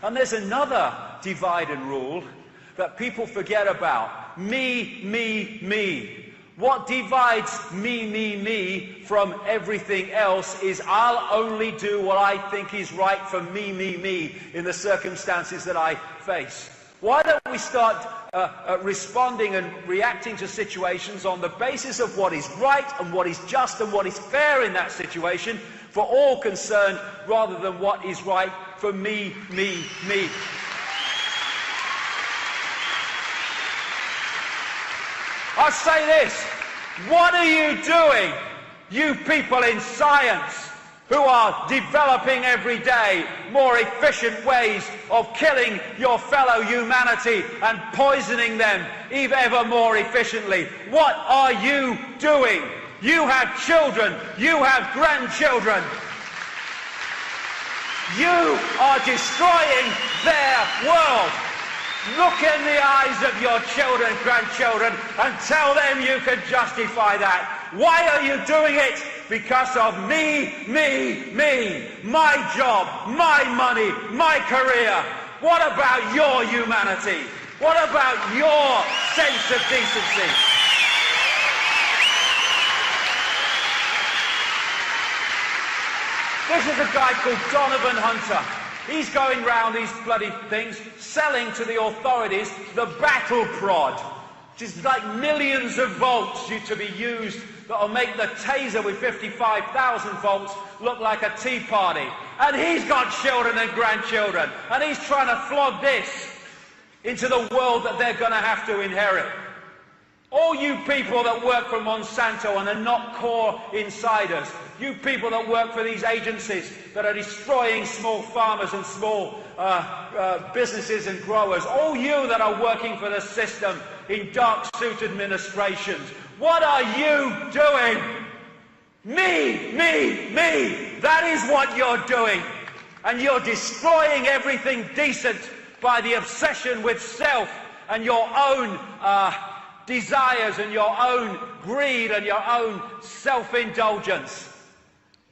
And there's another divide and rule that people forget about. Me, me, me. What divides me from everything else is I'll only do what I think is right for me in the circumstances that I face. Why don't we start responding and reacting to situations on the basis of what is right and what is just and what is fair in that situation for all concerned, rather than what is right for me. I'll say this. What are you doing, you people in science, who are developing every day more efficient ways of killing your fellow humanity and poisoning them ever more efficiently? What are you doing? You have children. You have grandchildren. You are destroying their world. Look in the eyes of your children, grandchildren, and tell them you can justify that. Why are you doing it? Because of me. My job, my money, my career. What about your humanity? What about your sense of decency? This is a guy called Donovan Hunter. He's going round these bloody things, selling to the authorities the battle prod, which is like millions of volts to be used that'll make the taser with 55,000 volts look like a tea party. And he's got children and grandchildren, and he's trying to flog this into the world that they're going to have to inherit. All you people that work for Monsanto and are not core insiders, you people that work for these agencies that are destroying small farmers and small businesses and growers, all you that are working for the system in dark suit administrations, what are you doing? Me. That is what you're doing. And you're destroying everything decent by the obsession with self and your own desires and your own greed and your own self-indulgence.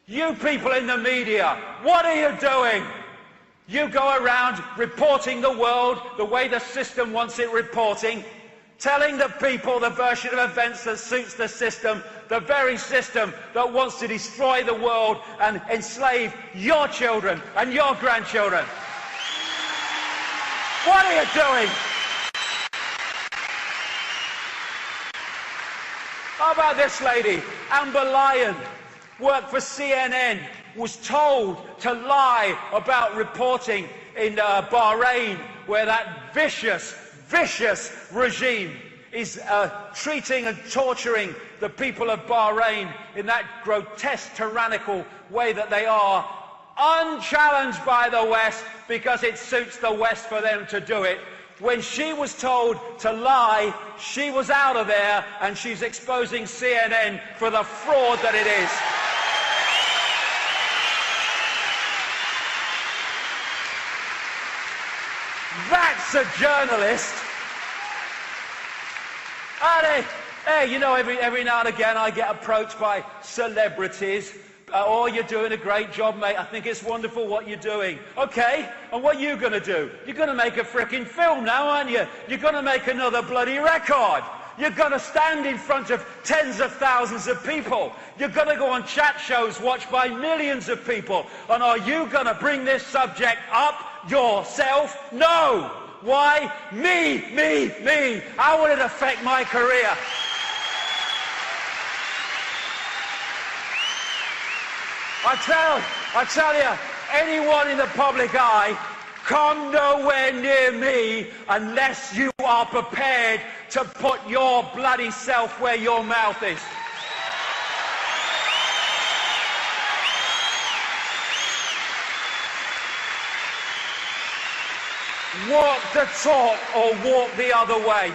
You people in the media, what are you doing? You go around reporting the world the way the system wants it reporting, telling the people the version of events that suits the system, the very system that wants to destroy the world and enslave your children and your grandchildren. What are you doing? How about this lady, Amber Lyon, worked for CNN, was told to lie about reporting in Bahrain, where that vicious regime is treating and torturing the people of Bahrain in that grotesque, tyrannical way that they are, unchallenged by the West, because it suits the West for them to do it. When she was told to lie, she was out of there, and she's exposing CNN for the fraud that it is. That's a journalist. And hey, you know, every now and again I get approached by celebrities. Oh, you're doing a great job, mate. I think it's wonderful what you're doing. Okay, and what are you going to do? You're going to make a frickin' film now, aren't you? You're going to make another bloody record. You're going to stand in front of tens of thousands of people. You're going to go on chat shows watched by millions of people. And are you going to bring this subject up yourself? No. Why? Me. How will it affect my career? I tell you, anyone in the public eye, come nowhere near me unless you are prepared to put your bloody self where your mouth is. Walk the talk or walk the other way.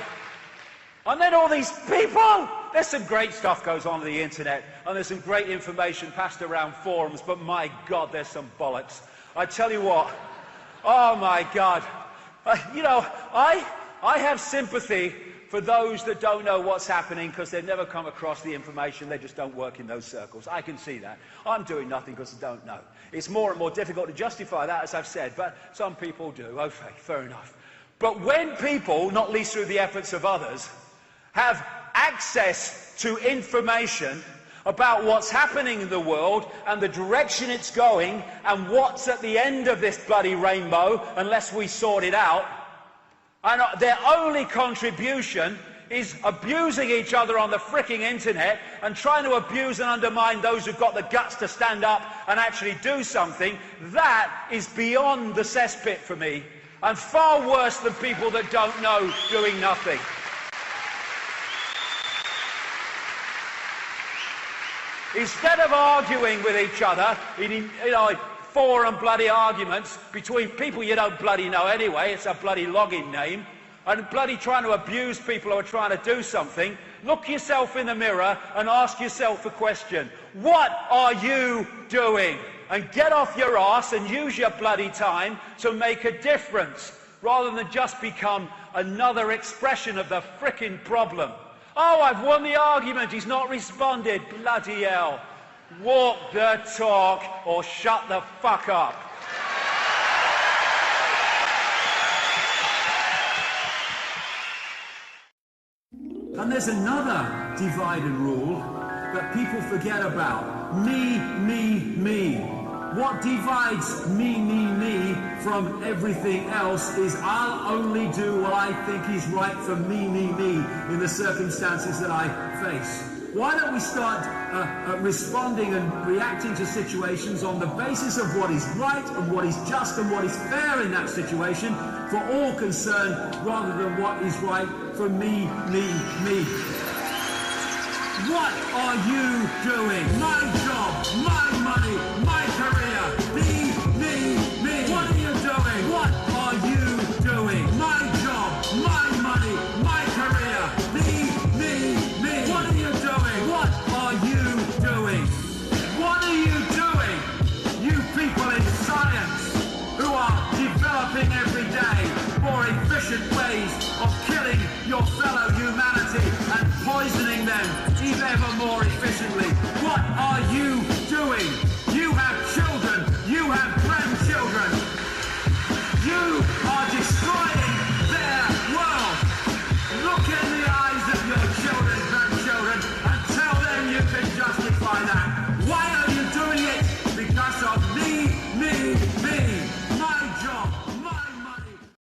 And then all these people, there's some great stuff goes on the internet, and there's some great information passed around forums, but my God, there's some bollocks. I tell you what, oh my God. You know, I have sympathy for those that don't know what's happening because they've never come across the information. They just don't work in those circles. I can see that. I'm doing nothing because I don't know. It's more and more difficult to justify that, as I've said, but some people do. Okay, fair enough. But when people, not least through the efforts of others, have access to information about what's happening in the world and the direction it's going and what's at the end of this bloody rainbow unless we sort it out, and their only contribution is abusing each other on the fricking internet and trying to abuse and undermine those who've got the guts to stand up and actually do something, that is beyond the cesspit for me, and far worse than people that don't know doing nothing. Instead of arguing with each other in forum bloody arguments between people you don't bloody know anyway, it's a bloody login name, and bloody trying to abuse people who are trying to do something, look yourself in the mirror and ask yourself a question. What are you doing? And get off your arse and use your bloody time to make a difference, rather than just become another expression of the frickin' problem. Oh, I've won the argument, he's not responded. Bloody hell. Walk the talk or shut the fuck up. And there's another divide and rule that people forget about. Me, me, me. What divides me from everything else is I'll only do what I think is right for me in the circumstances that I face. Why don't we start responding and reacting to situations on the basis of what is right and what is just and what is fair in that situation for all concerned, rather than what is right for me. What are you doing? My job, my money, my career. Me. What are you doing? What are you doing? My job, my money, my career. Me. What are you doing? What are you doing? What are you doing? You people in science who are developing every day more efficient ways of killing your fellow humanity and poisoning them ever more efficiently. What are you doing?